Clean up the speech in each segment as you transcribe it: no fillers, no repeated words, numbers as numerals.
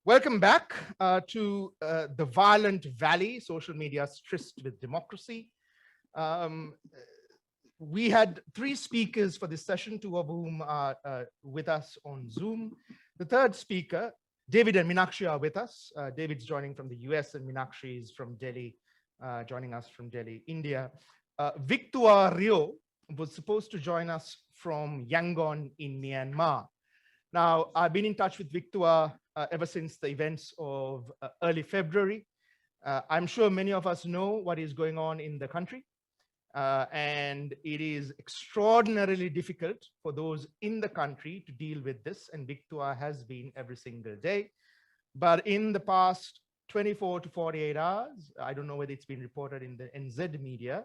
Welcome back to the Violent Valley, social media's tryst with democracy. We had three speakers for this session, two of whom are with us on Zoom. The third speaker, David and Meenakshi, are with us. David's joining from the US and Meenakshi is from Delhi, joining us from Delhi, India. Victoire was supposed to join us from Yangon in Myanmar. Now, I've been in touch with Victoire ever since the events of early February. I'm sure many of us know what is going on in the country. And it is extraordinarily difficult for those in the country to deal with this. And Victoire has been every single day. But in the past 24 to 48 hours, I don't know whether it's been reported in the NZ media,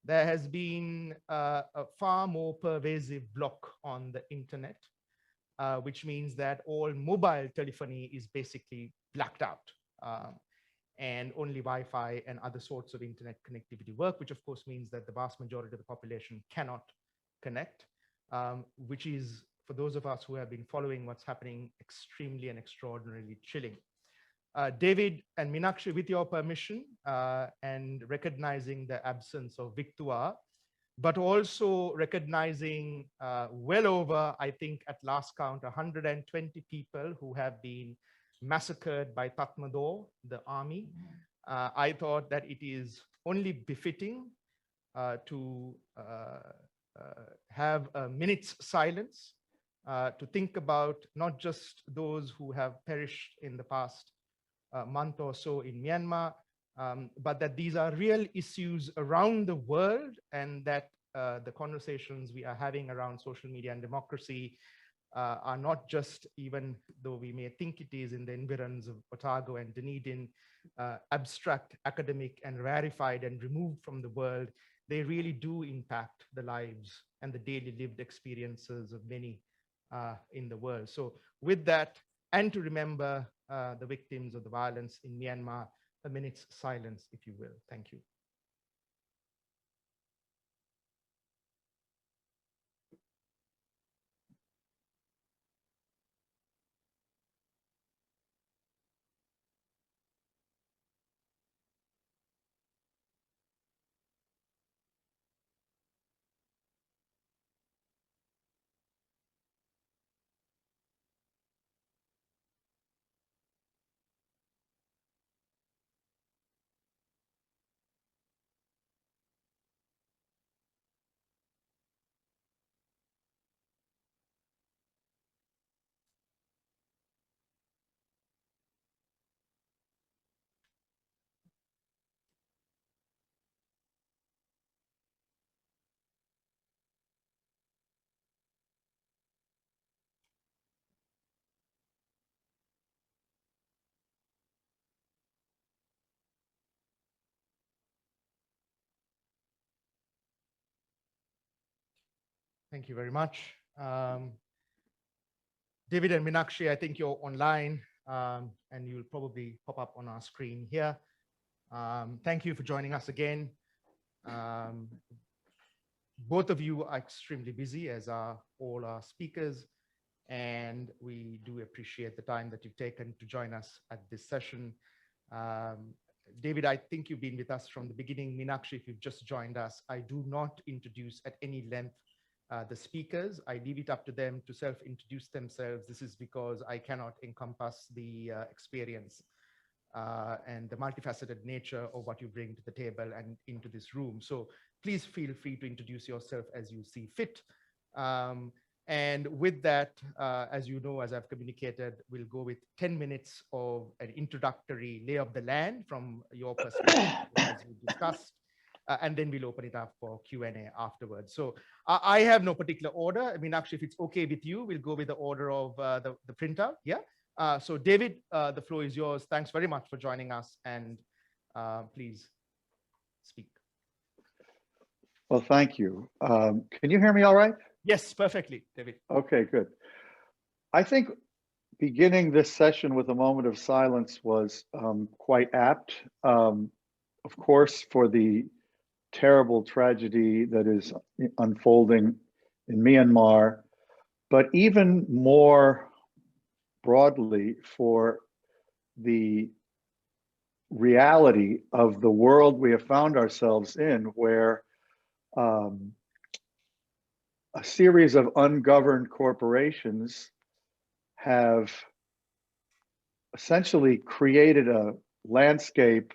there has been a far more pervasive block on the internet. Which means that all mobile telephony is basically blacked out and only Wi-Fi and other sorts of internet connectivity work, which of course means that the vast majority of the population cannot connect, which is, for those of us who have been following what's happening, extremely and extraordinarily chilling. David and Meenakshi, with your permission and recognizing the absence of Victoire, but also recognizing well over, I think at last count, 120 people who have been massacred by Tatmadaw, the army. I thought that it is only befitting to have a minute's silence to think about not just those who have perished in the past month or so in Myanmar, but that these are real issues around the world, and that the conversations we are having around social media and democracy are not just, even though we may think it is in the environs of Otago and Dunedin, abstract, academic, and rarefied and removed from the world. They really do impact the lives and the daily lived experiences of many in the world. So with that, and to remember the victims of the violence in Myanmar, a minute's silence, if you will. Thank you. Thank you very much. David and Meenakshi, I think you're online and you'll probably pop up on our screen here. Thank you for joining us again. Both of you are extremely busy, as are all our speakers, and we do appreciate the time that you've taken to join us at this session. David, I think you've been with us from the beginning. Meenakshi, if you've just joined us, I do not introduce at any length the speakers. I leave it up to them to self-introduce themselves. This is because I cannot encompass the experience and the multifaceted nature of what you bring to the table and into this room. So please feel free to introduce yourself as you see fit. And with that, as you know, as I've communicated, we'll go with 10 minutes of an introductory lay of the land from your perspective, as we discussed. And then we'll open it up for Q&A afterwards. So I have no particular order. I mean, actually, if it's okay with you, we'll go with the order of the printout. Yeah. So David, the floor is yours. Thanks very much for joining us, and please speak. Well, thank you. Can you hear me all right? Yes, perfectly, David. Okay, good. I think beginning this session with a moment of silence was quite apt. Of course, for the terrible tragedy that is unfolding in Myanmar, but even more broadly for the reality of the world we have found ourselves in, where a series of ungoverned corporations have essentially created a landscape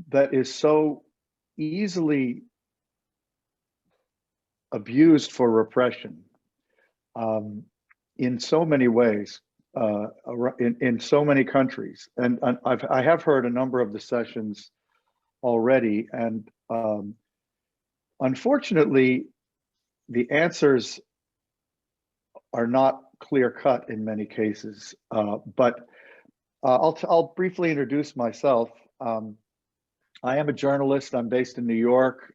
that is so easily abused for repression in so many ways, in so many countries. And I have heard a number of the sessions already, and unfortunately, the answers are not clear-cut in many cases. But I'll briefly introduce myself. I am a journalist. I'm based in New York.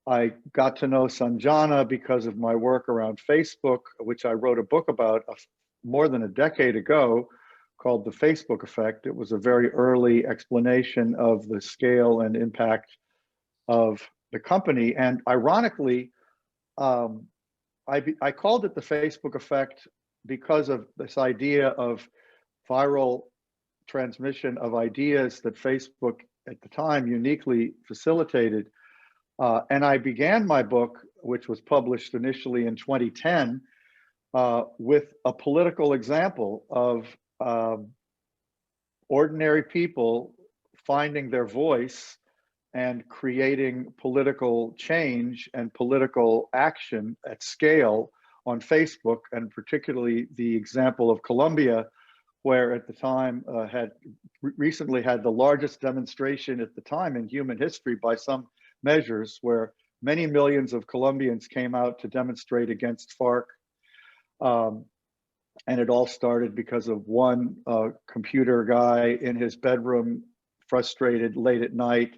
I got to know Sanjana because of my work around Facebook, which I wrote a book about more than a decade ago called The Facebook Effect. It was a very early explanation of the scale and impact of the company. And ironically, I called it the Facebook effect because of this idea of viral transmission of ideas that Facebook at the time uniquely facilitated. And I began my book, which was published initially in 2010, with a political example of ordinary people finding their voice and creating political change and political action at scale on Facebook, and particularly the example of Colombia, where at the time recently had the largest demonstration at the time in human history by some measures, where many millions of Colombians came out to demonstrate against FARC. And it all started because of one computer guy in his bedroom, frustrated late at night,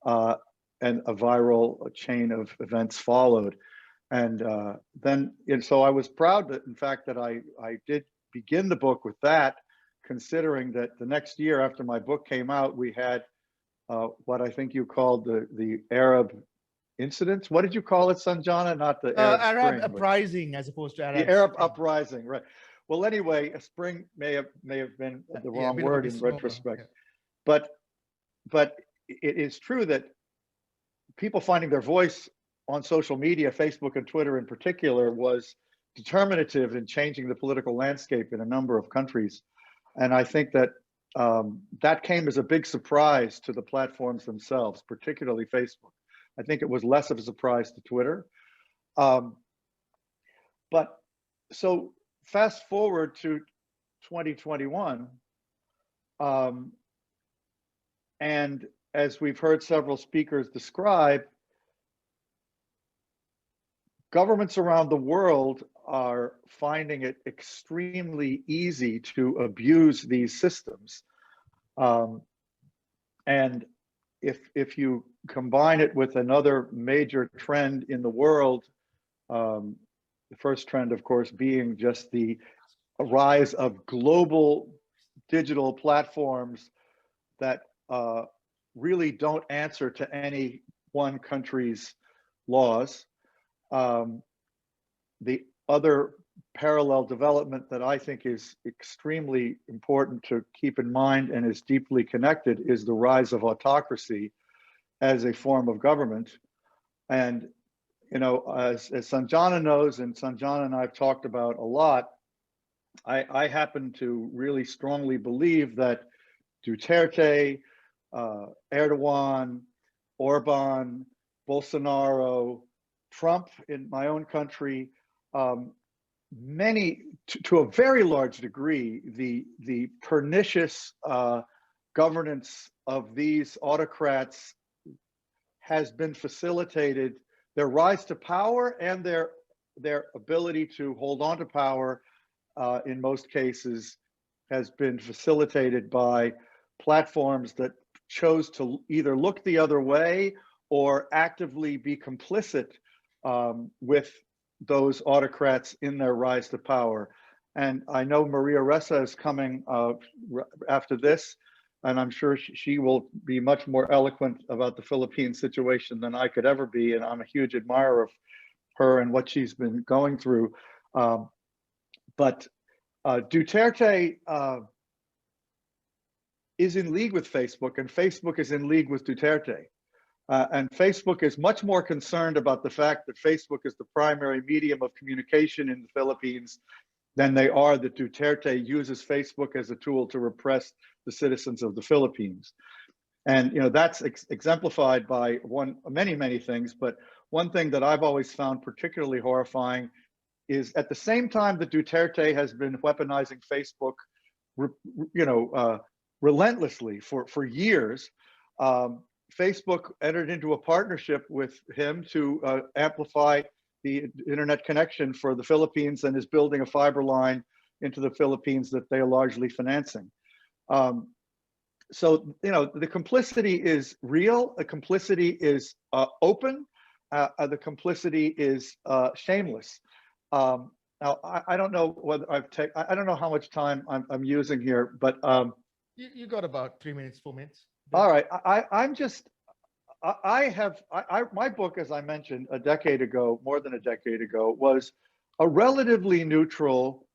and a viral chain of events followed. And so I was proud that, in fact, that I did begin the book with that, considering that the next year after my book came out, we had what I think you called the Arab incidents. What did you call it, Sanjana? Not the Arab Spring, uprising, as opposed to Arab the Arab Spring. uprising, right? Well, anyway, a spring may have been the wrong word in retrospect, but it is true that people finding their voice on social media, Facebook and Twitter in particular, was determinative in changing the political landscape in a number of countries. And I think that that came as a big surprise to the platforms themselves, particularly Facebook. I think it was less of a surprise to Twitter. But so fast forward to 2021, and as we've heard several speakers describe, governments around the world are finding it extremely easy to abuse these systems. And if you combine it with another major trend in the world, the first trend, of course, being just the rise of global digital platforms that really don't answer to any one country's laws. The other parallel development that I think is extremely important to keep in mind and is deeply connected is the rise of autocracy as a form of government. And, you know, as Sanjana knows, and Sanjana and I have talked about a lot, I happen to really strongly believe that Duterte, Erdogan, Orban, Bolsonaro, Trump in my own country, to a very large degree, the pernicious governance of these autocrats has been facilitated, their rise to power and their ability to hold on to power in most cases has been facilitated by platforms that chose to either look the other way or actively be complicit with those autocrats in their rise to power. And I know Maria Ressa is coming after this, and I'm sure she will be much more eloquent about the Philippine situation than I could ever be. And I'm a huge admirer of her and what she's been going through. But Duterte is in league with Facebook, and Facebook is in league with Duterte. And Facebook is much more concerned about the fact that Facebook is the primary medium of communication in the Philippines than they are that Duterte uses Facebook as a tool to repress the citizens of the Philippines. And that's exemplified by many things, but one thing that I've always found particularly horrifying is at the same time that Duterte has been weaponizing Facebook, relentlessly for years. Facebook entered into a partnership with him to amplify the internet connection for the Philippines and is building a fiber line into the Philippines that they are largely financing. So, the complicity is real. The complicity is open. The complicity is shameless. Now, I don't know whether I don't know how much time I'm using here, but you got about 3 minutes, 4 minutes. All right. My book, as I mentioned more than a decade ago, was a relatively neutral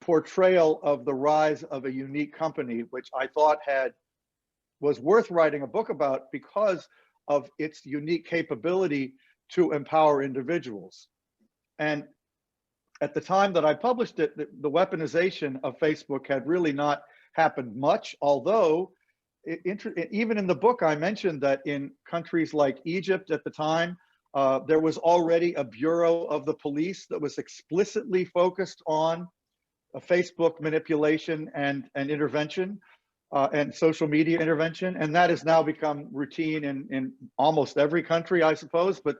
portrayal of the rise of a unique company, which I thought was worth writing a book about because of its unique capability to empower individuals. And at the time that I published it, the weaponization of Facebook had really not happened much, although even in the book, I mentioned that in countries like Egypt at the time, there was already a bureau of the police that was explicitly focused on Facebook manipulation and intervention and social media intervention. And that has now become routine in almost every country, I suppose, but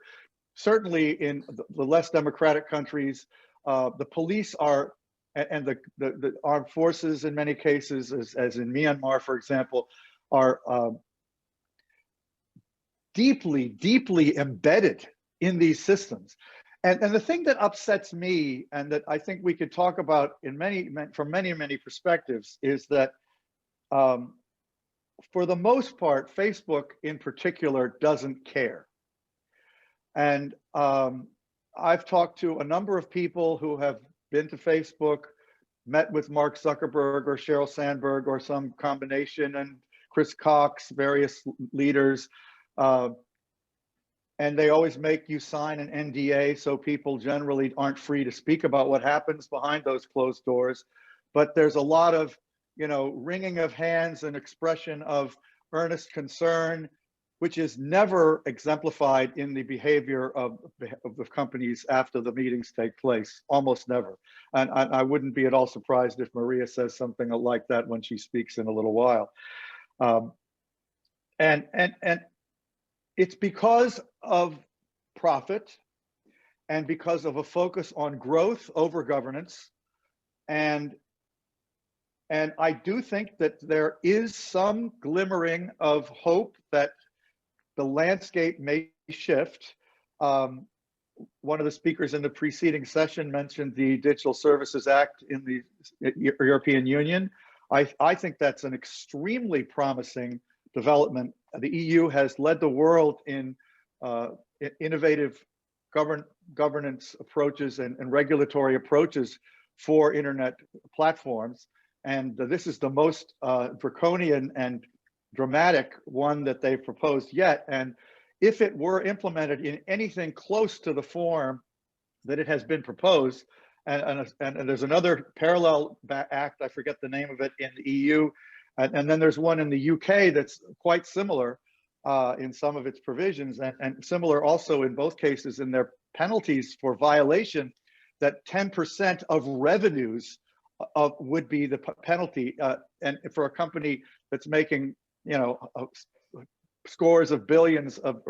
certainly in the less democratic countries, the police are, and the armed forces in many cases, as in Myanmar, for example, are deeply embedded in these systems. And the thing that upsets me, and that I think we could talk about from many perspectives, is that for the most part, Facebook in particular doesn't care. And I've talked to a number of people who have been to Facebook, met with Mark Zuckerberg or Sheryl Sandberg or some combination, and Chris Cox, various leaders, and they always make you sign an NDA, so people generally aren't free to speak about what happens behind those closed doors. But there's a lot of, wringing of hands and expression of earnest concern, which is never exemplified in the behavior of the companies after the meetings take place, almost never. And I wouldn't be at all surprised if Maria says something like that when she speaks in a little while. And it's because of profit and because of a focus on growth over governance. And I do think that there is some glimmering of hope that the landscape may shift. One of the speakers in the preceding session mentioned the Digital Services Act in the European Union. I think that's an extremely promising development. The EU has led the world in innovative governance approaches and regulatory approaches for internet platforms. And this is the most draconian and dramatic one that they've proposed yet. And if it were implemented in anything close to the form that it has been proposed, and there's another parallel act, I forget the name of it, in the EU, and then there's one in the UK that's quite similar in some of its provisions, and similar also in both cases in their penalties for violation, that 10% of revenues would be the penalty, and for a company that's making scores of billions of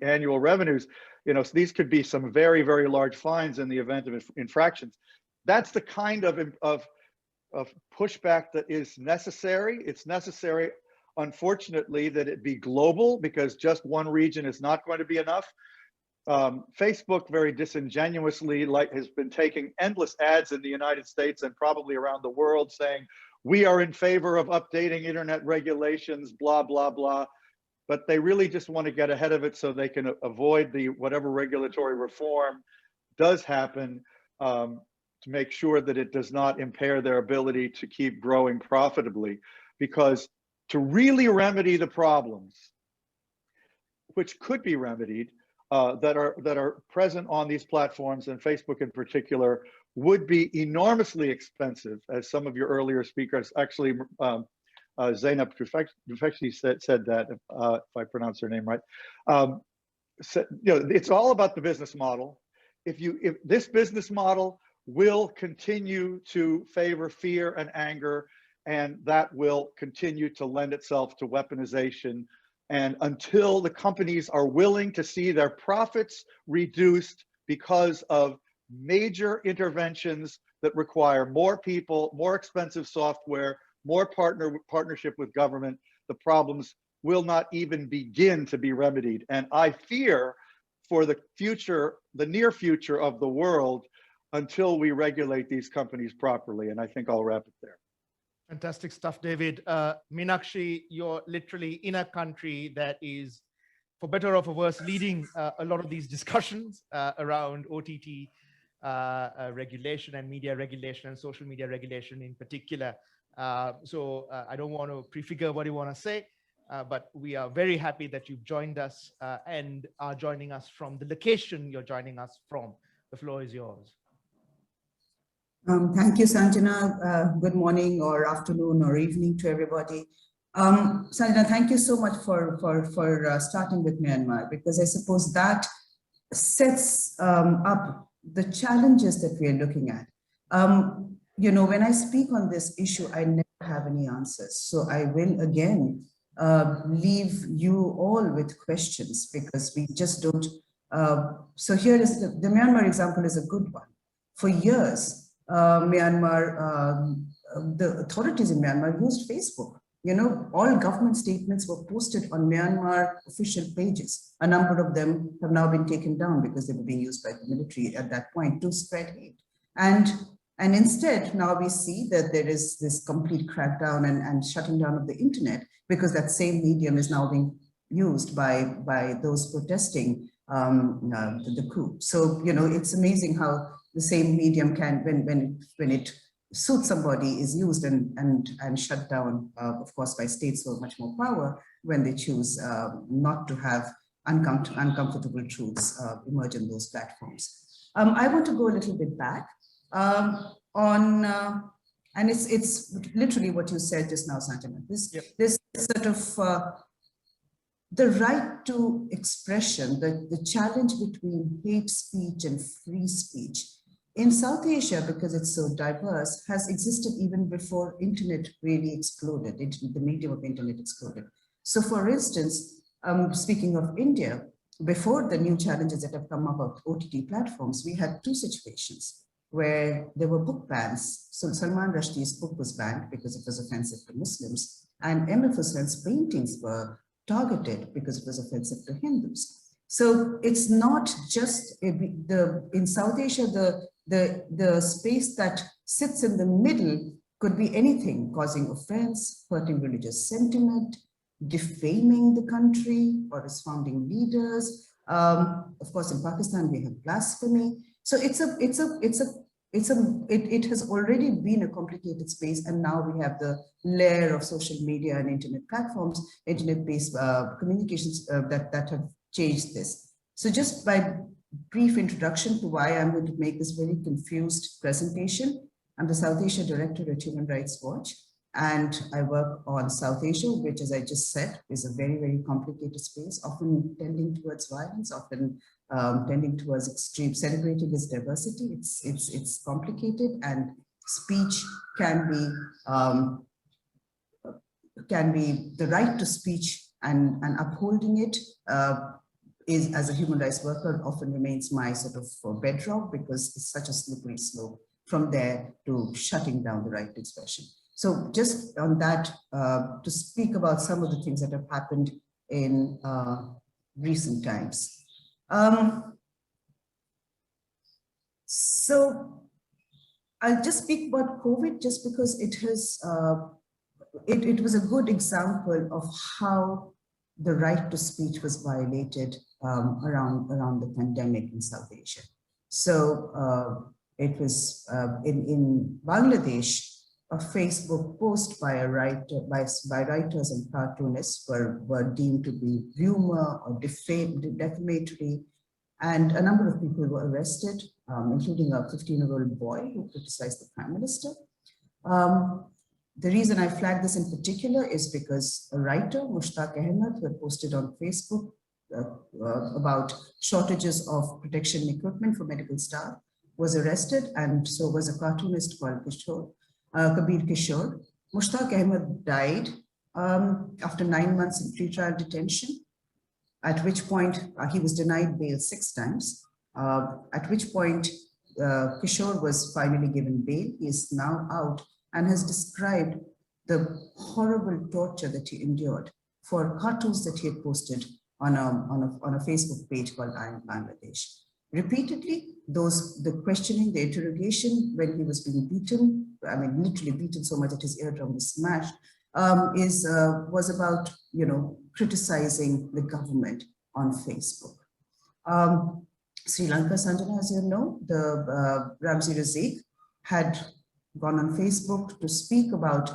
annual revenues, so these could be some very large fines in the event of infractions. That's the kind of pushback that is necessary. It's necessary, unfortunately, that it be global, because just one region is not going to be enough. Facebook very disingenuously has been taking endless ads in the United States and probably around the world saying, we are in favor of updating internet regulations, blah, blah, blah. But they really just want to get ahead of it so they can avoid whatever regulatory reform does happen, to make sure that it does not impair their ability to keep growing profitably. because to really remedy the problems, which could be remedied, that are present on these platforms, and Facebook in particular, would be enormously expensive, as some of your earlier speakers, actually, Zainab Tufekci said that, if I pronounce her name right. So, it's all about the business model. If this business model will continue to favor fear and anger, and that will continue to lend itself to weaponization. And until the companies are willing to see their profits reduced because of major interventions that require more people, more expensive software, more partnership with government, the problems will not even begin to be remedied. And I fear for the future, the near future of the world, until we regulate these companies properly. And I think I'll wrap it there. Fantastic stuff, David. Meenakshi, you're literally in a country that is, for better or for worse, leading a lot of these discussions around OTT regulation and media regulation and social media regulation in particular. So I don't want to prefigure what you want to say, but we are very happy that you've joined us and are joining us from the location you're joining us from. The floor is yours. Thank you, Sanjana. Good morning or afternoon or evening to everybody. Sanjana, thank you so much for starting with Myanmar, because I suppose that sets up the challenges that we are looking at. When I speak on this issue, I never have any answers. So I will again leave you all with questions, because we just don't. So here is the Myanmar example is a good one. For years, Myanmar, the authorities in Myanmar used Facebook. All government statements were posted on Myanmar official pages. A number of them have now been taken down because they were being used by the military at that point to spread hate. And instead, now we see that there is this complete crackdown and shutting down of the internet, because that same medium is now being used by those protesting the coup. So, it's amazing how the same medium can, when it suits somebody, is used and shut down, of course, by states with much more power when they choose not to have uncomfortable truths emerge in those platforms. I want to go a little bit back and it's literally what you said just now, Sanjana. This sort of the right to expression, the challenge between hate speech and free speech in South Asia, because it's so diverse, has existed even before internet really exploded, the medium of internet exploded. So for instance, speaking of India, before the new challenges that have come up of OTT platforms, we had two situations where there were book bans. So Salman Rushdie's book was banned because it was offensive to Muslims, and M.F. Husain's paintings were targeted because it was offensive to Hindus. So it's not just in South Asia, the space that sits in the middle could be anything, causing offense, hurting religious sentiment, defaming the country or its founding leaders. Of course, in Pakistan, we have blasphemy. So it has already been a complicated space, and now we have the layer of social media and internet platforms, internet-based communications that have changed this. So just by brief introduction to why I'm going to make this very confused presentation. I'm the South Asia Director at Human Rights Watch, and I work on South Asia, which, as I just said, is a very, very complicated space, often tending towards violence, often tending towards extreme, celebrating its diversity. It's complicated, and speech can be the right to speech, and upholding it is, as a human rights worker, often remains my sort of bedrock, because it's such a slippery slope from there to shutting down the right to expression. So just on that, to speak about some of the things that have happened in recent times. So I'll just speak about COVID, just because it has, it was a good example of how the right to speech was violated around the pandemic in South Asia. So it was in Bangladesh, a Facebook post by a writer, by writers and cartoonists were deemed to be rumor or defamatory, and a number of people were arrested, including a 15-year-old boy who criticized the Prime Minister. The reason I flag this in particular is because a writer, Mushtaq Ahmed, who had posted on Facebook about shortages of protection equipment for medical staff, was arrested, and so was a cartoonist called Kabir Kishore. Mushtaq Ahmed died after 9 months in pretrial detention, at which point he was denied bail 6 times, at which point Kishore was finally given bail. He is now out and has described the horrible torture that he endured for cartoons that he had posted on a Facebook page called I Am Bangladesh. Repeatedly, the questioning, the interrogation when he was being beaten, I mean, literally beaten so much that his eardrum was smashed, was about, criticizing the government on Facebook. Sri Lanka, Sanjana, as you know, the Ramzi Razik had gone on Facebook to speak about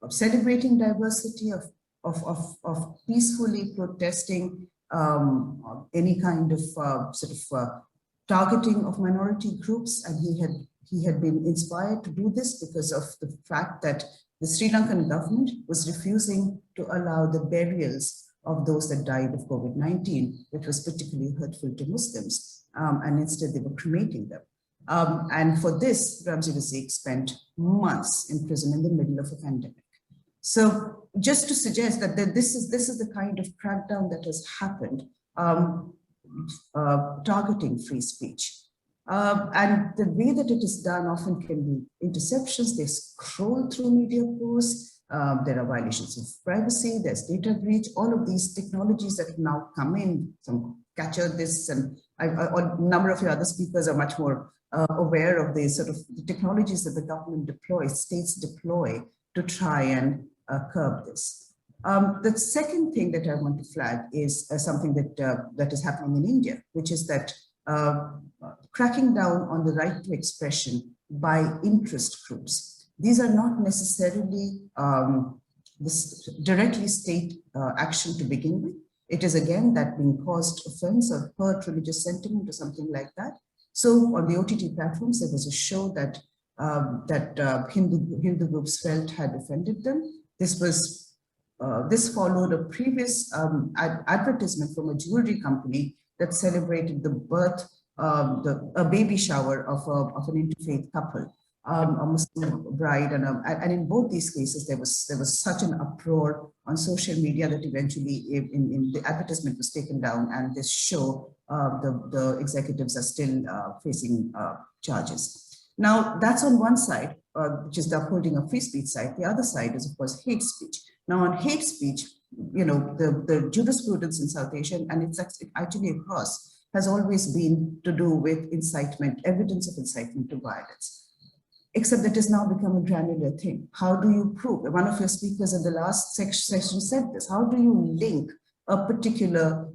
celebrating diversity, of peacefully protesting any kind of targeting of minority groups, and he had been inspired to do this because of the fact that the Sri Lankan government was refusing to allow the burials of those that died of COVID-19, which was particularly hurtful to Muslims, and instead they were cremating them. And for this, Ramzi Razik spent months in prison in the middle of a pandemic. So just to suggest that this is the kind of crackdown that has happened, targeting free speech. And the way that it is done often can be interceptions. They scroll through media posts. There are violations of privacy. There's data breach. All of these technologies that have now come in, some catcher this, and a number of your other speakers are much more aware of the the technologies that the government deploys, states deploy to try and curb this. The second thing that I want to flag is something that is happening in India, which is that cracking down on the right to expression by interest groups. These are not necessarily directly state action to begin with. It is again that being caused offense or hurt religious sentiment or something like that. So on the OTT platforms, there was a show that Hindu groups felt had offended them. This followed a previous advertisement from a jewelry company that celebrated the birth, a baby shower of an interfaith couple, a Muslim bride, and in both these cases there was such an uproar on social media that eventually in the advertisement was taken down, and this show the executives are still facing charges. Now that's on one side, which is the upholding of free speech side. The other side is of course hate speech. Now on hate speech, the jurisprudence in South Asia, and it's actually across, has always been to do with incitement, evidence of incitement to violence. Except that it has now become a granular thing. How do you prove? One of your speakers in the last session said this. How do you link a particular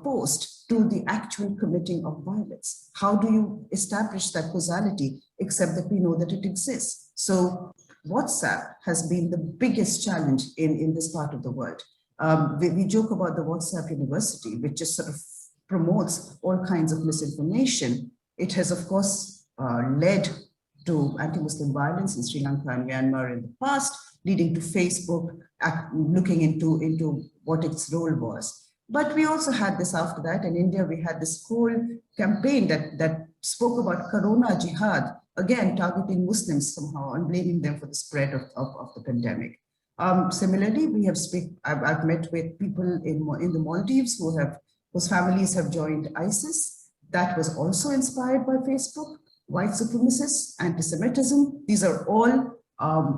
post to the actual committing of violence? How do you establish that causality, except that we know that it exists? So WhatsApp has been the biggest challenge in this part of the world. We joke about the WhatsApp University, which just sort of promotes all kinds of misinformation. It has, of course, led to anti-Muslim violence in Sri Lanka and Myanmar in the past, leading to Facebook looking into what its role was. But we also had this after that. In India, we had this whole campaign that spoke about Corona Jihad, again, targeting Muslims somehow and blaming them for the spread of the pandemic. Similarly, I've met with people in the Maldives whose families have joined ISIS. That was also inspired by Facebook. White supremacists, anti-Semitism, these are all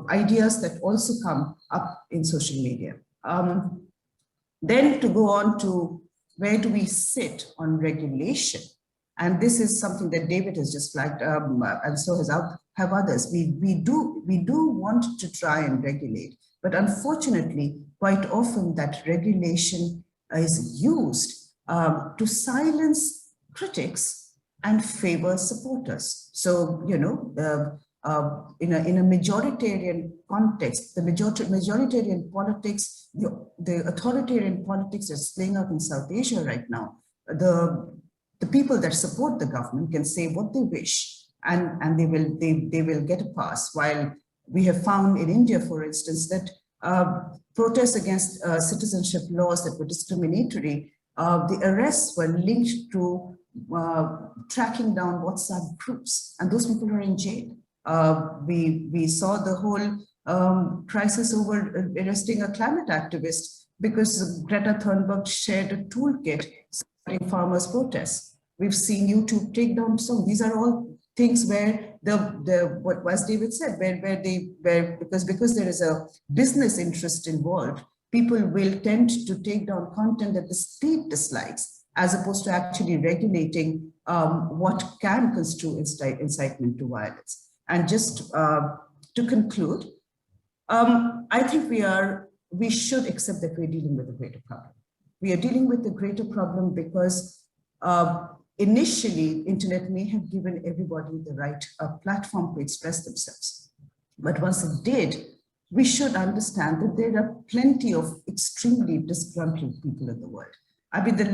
ideas that also come up in social media. Then to go on to where do we sit on regulation? And this is something that David has just flagged, and so have others. We do want to try and regulate, but unfortunately, quite often that regulation is used to silence critics and favor supporters. So, in a majoritarian context, the majoritarian politics, the authoritarian politics that's playing out in South Asia right now, the people that support the government can say what they wish, and they will get a pass. While we have found in India, for instance, that protests against citizenship laws that were discriminatory, the arrests were linked to tracking down WhatsApp groups, and those people are in jail. We saw the whole crisis over arresting a climate activist because Greta Thunberg shared a toolkit supporting farmers' protests. We've seen YouTube take down some. These are all things where what as David said, because there is a business interest involved, people will tend to take down content that the state dislikes, as opposed to actually regulating what can construe incitement to violence. And just to conclude, I think we should accept that we're dealing with a greater problem. We are dealing with a greater problem because initially, internet may have given everybody the right platform to express themselves. But once it did, we should understand that there are plenty of extremely disgruntled people in the world. I mean, the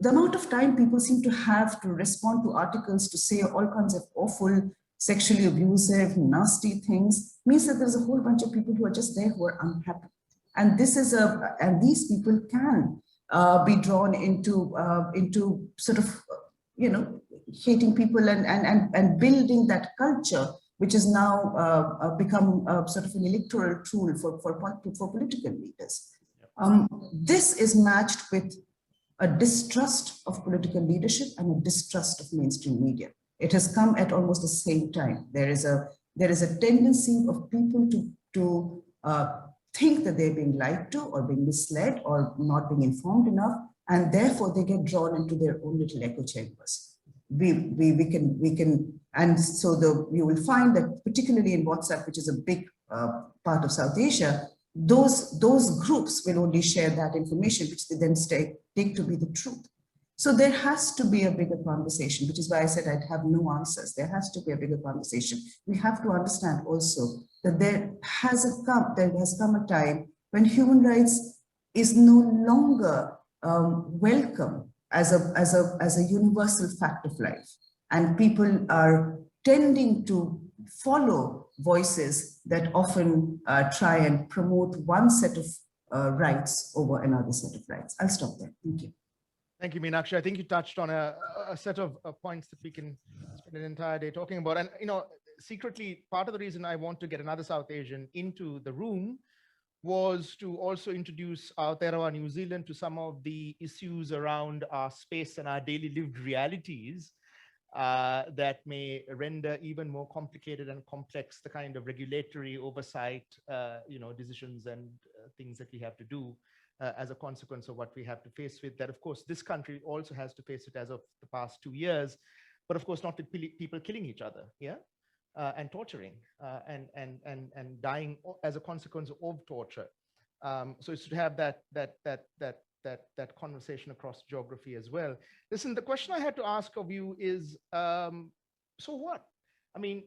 amount of time people seem to have to respond to articles to say all kinds of awful, sexually abusive, nasty things means that there's a whole bunch of people who are just there who are unhappy. And these people can be drawn into sort of, hating people and building that culture, which has now become sort of an electoral tool for political leaders. This is matched with a distrust of political leadership and a distrust of mainstream media. It has come at almost the same time. There is a tendency of people to think that they're being lied to or being misled or not being informed enough, and therefore they get drawn into their own little echo chambers. You will find that particularly in WhatsApp, which is a big part of South Asia, those groups will only share that information, which they then take to be the truth. So there has to be a bigger conversation, which is why I said I'd have no answers. There has to be a bigger conversation. We have to understand also that there has come a time when human rights is no longer welcome as a universal fact of life, and people are tending to follow voices that often try and promote one set of rights over another set of rights. I'll stop there. Thank you. Thank you, Meenakshi. I think you touched on a set of points that we can spend an entire day talking about. And, secretly, part of the reason I want to get another South Asian into the room was to also introduce Aotearoa New Zealand to some of the issues around our space and our daily lived realities that may render even more complicated and complex the kind of regulatory oversight, decisions and things that we have to do as a consequence of what we have to face with. That, of course, this country also has to face it as of the past 2 years, but of course not with people killing each other, and torturing and dying as a consequence of torture. So it's to have that conversation across geography as well. Listen, the question I had to ask of you is, so what? I mean,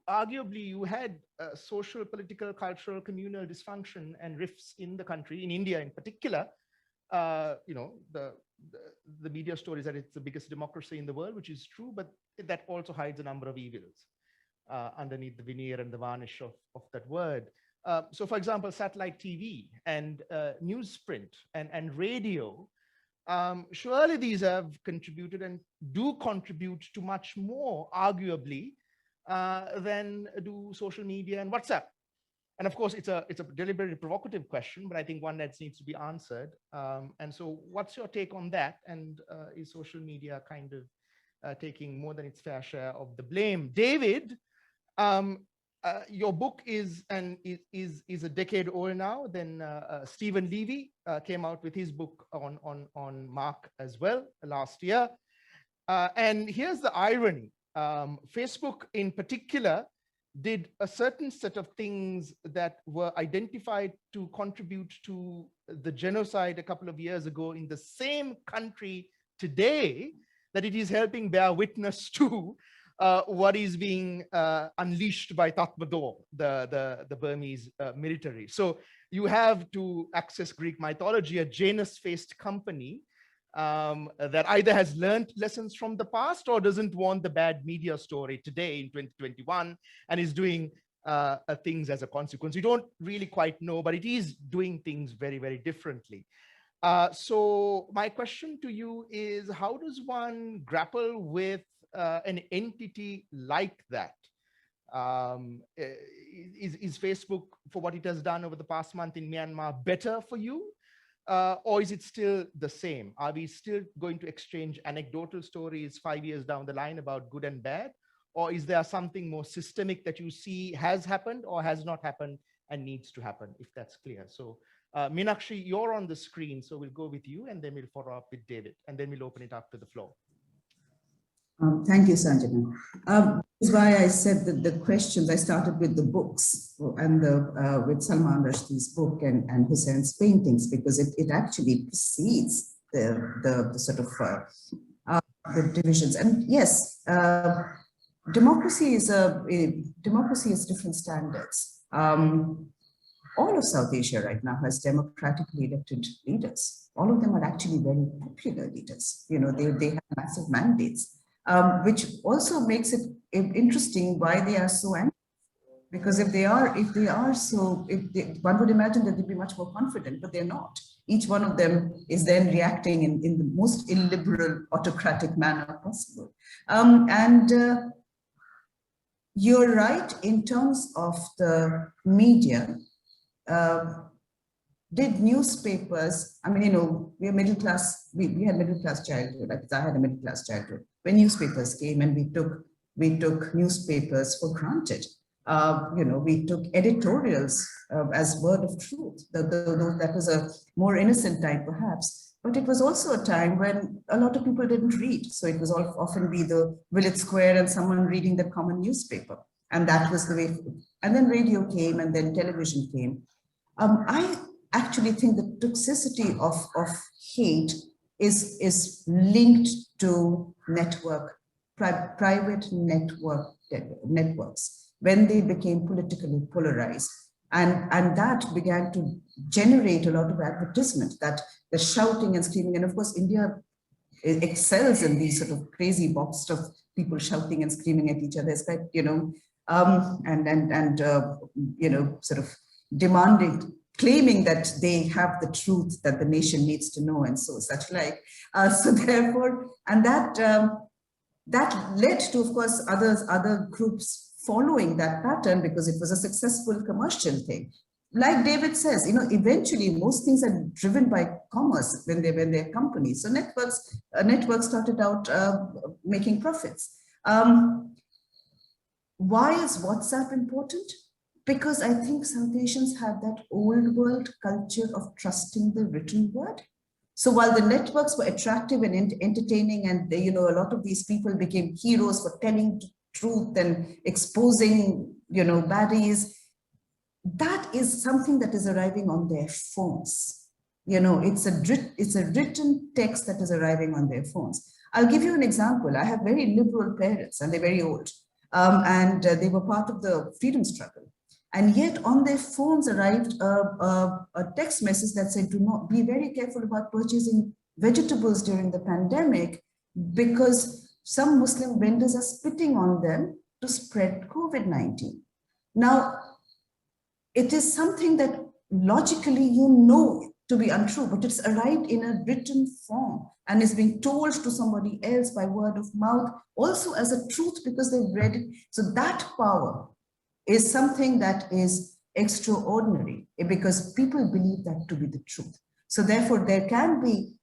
arguably you had social, political, cultural, communal dysfunction and rifts in the country, in India in particular. The media stories that it's the biggest democracy in the world, which is true, but that also hides a number of evils underneath the veneer and the varnish of that word. So for example, satellite TV and newsprint and radio, surely these have contributed and do contribute to much more, arguably, than do social media and WhatsApp. And of course, it's a deliberately provocative question, but I think one that needs to be answered. And so what's your take on that? And is social media kind of taking more than its fair share of the blame? David, your book is a decade old now. Then Stephen Levy came out with his book on Mark as well last year. And here's the irony. Facebook in particular did a certain set of things that were identified to contribute to the genocide a couple of years ago in the same country today that it is helping bear witness to what is being unleashed by Tatmadaw, the Burmese military. So you have, to access Greek mythology, a Janus-faced company that either has learned lessons from the past or doesn't want the bad media story today in 2021 and is doing things as a consequence. We don't really quite know, but it is doing things very, very differently. So my question to you is, how does one grapple with an entity like that? Is Facebook, for what it has done over the past month in Myanmar, better for you? Or is it still the same? Are we still going to exchange anecdotal stories 5 years down the line about good and bad? Or is there something more systemic that you see has happened or has not happened and needs to happen, if that's clear? So Meenakshi, you're on the screen, so we'll go with you and then we'll follow up with David and then we'll open it up to the floor. Thank you, Sanjana. That's why I said that the questions, I started with the books and with Salman Rushdie's book and Hussein's paintings, because it actually precedes the sort of the divisions. And yes, democracy is different standards. All of South Asia right now has democratically elected leaders. All of them are actually very popular leaders. You know, they have massive mandates. Which also makes it interesting why they are so angry. Because if they are so, one would imagine that they'd be much more confident, but they're not. Each one of them is then reacting in the most illiberal, autocratic manner possible. You're right in terms of the media. Did newspapers, I mean, you know, we are middle class, we had middle class childhood, like I had a middle class childhood. When newspapers came and we took newspapers for granted. You know, we took editorials as word of truth. That was a more innocent time perhaps, but it was also a time when a lot of people didn't read. So it was often be the Village Square and someone reading the common newspaper. And that was the way, and then radio came and then television came. I actually think the toxicity of hate is linked to private networks when they became politically polarized. And that began to generate a lot of advertisement, that the shouting and screaming. And of course, India excels in these sort of crazy box of people shouting and screaming at each other. It's like, you know, you know, sort of claiming that they have the truth that the nation needs to know, and so such like. So therefore, and that led to, of course, other groups following that pattern because it was a successful commercial thing. Like David says, you know, eventually most things are driven by commerce when they're companies. So networks started out making profits. Why is WhatsApp important? Because I think South Asians have that old world culture of trusting the written word. So while the networks were attractive and entertaining, and you know, a lot of these people became heroes for telling truth and exposing, you know, baddies, that is something that is arriving on their phones. You know, it's a written text that is arriving on their phones. I'll give you an example. I have very liberal parents and they're very old, and they were part of the freedom struggle. And yet on their phones arrived a text message that said, do not be very careful about purchasing vegetables during the pandemic because some Muslim vendors are spitting on them to spread COVID-19. Now, it is something that logically you know to be untrue, but it's arrived in a written form and is being told to somebody else by word of mouth, also as a truth because they've read it. So that power is something that is extraordinary because people believe that to be the truth. So therefore, there can be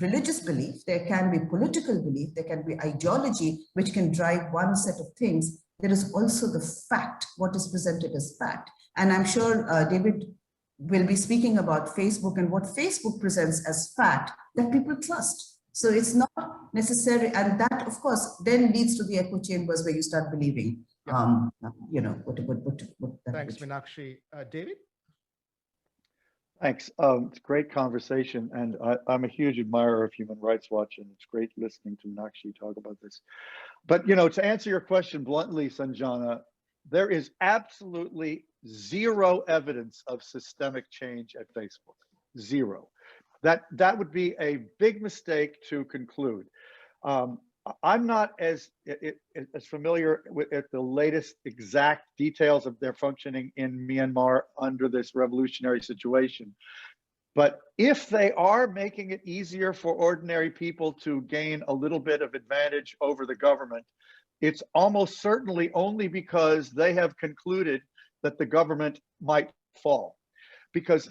religious belief, there can be political belief, there can be ideology which can drive one set of things. There is also the fact, what is presented as fact. And I'm sure David will be speaking about Facebook and what Facebook presents as fact that people trust. So it's not necessary, and that of course then leads to the echo chambers where you start believing. You know, what Thanks, Meenakshi. David? Thanks. It's a great conversation, and I'm a huge admirer of Human Rights Watch, and it's great listening to Meenakshi talk about this. But, you know, to answer your question bluntly, Sanjana, there is absolutely zero evidence of systemic change at Facebook. Zero. That would be a big mistake to conclude. I'm not as familiar with the latest exact details of their functioning in Myanmar under this revolutionary situation. But if they are making it easier for ordinary people to gain a little bit of advantage over the government, it's almost certainly only because they have concluded that the government might fall. Because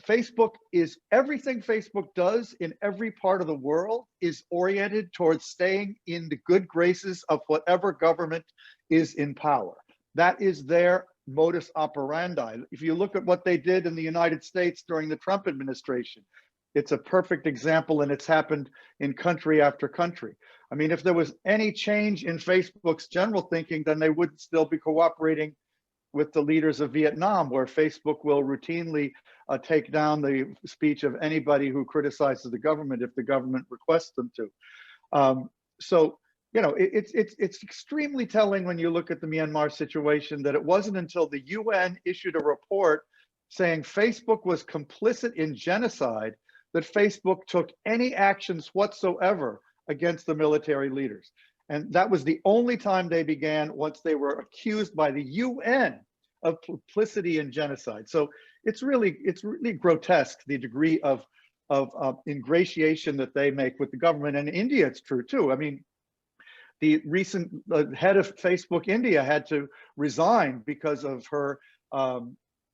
everything Facebook does in every part of the world is oriented towards staying in the good graces of whatever government is in power. That is their modus operandi. If you look at what they did in the United States during the Trump administration, it's a perfect example, and it's happened in country after country. I mean, if there was any change in Facebook's general thinking, then they would still be cooperating with the leaders of Vietnam, where Facebook will routinely take down the speech of anybody who criticizes the government if the government requests them to. So, you know, it's extremely telling when you look at the Myanmar situation that it wasn't until the UN issued a report saying Facebook was complicit in genocide that Facebook took any actions whatsoever against the military leaders. And that was the only time they began, once they were accused by the UN of complicity in genocide. So it's really grotesque, the degree of ingratiation that they make with the government. And in India, it's true too. I mean, the recent head of Facebook India had to resign because of her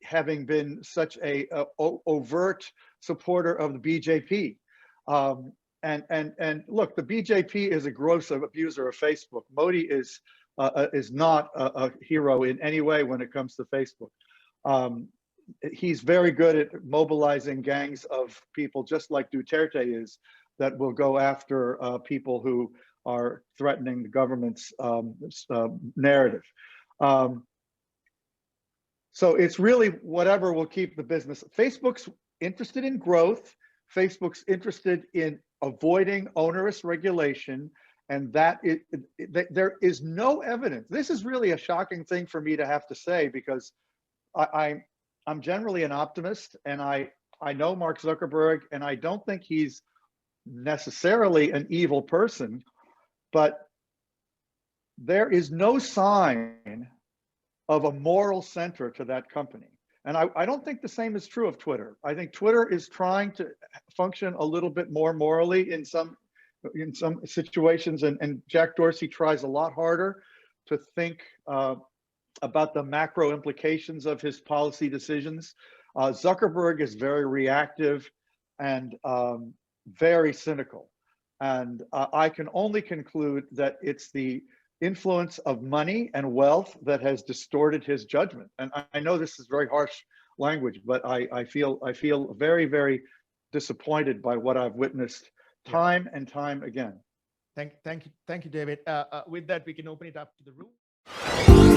having been such a overt supporter of the BJP. And look, the BJP is a gross abuser of Facebook. Modi is not a hero in any way when it comes to Facebook. He's very good at mobilizing gangs of people, just like Duterte is, that will go after people who are threatening the government's narrative. So it's really whatever will keep the business. Facebook's interested in growth. Facebook's interested in avoiding onerous regulation, and there is no evidence. This is really a shocking thing for me to have to say, because I'm generally an optimist, and I know Mark Zuckerberg, and I don't think he's necessarily an evil person, but there is no sign of a moral center to that company. And I don't think the same is true of Twitter. I think Twitter is trying to function a little bit more morally in some situations, and Jack Dorsey tries a lot harder to think about the macro implications of his policy decisions. Zuckerberg is very reactive and very cynical. And I can only conclude that it's the influence of money and wealth that has distorted his judgment. And I know this is very harsh language, but I feel very, very disappointed by what I've witnessed time and time again. Thank you, David. With that, we can open it up to the room.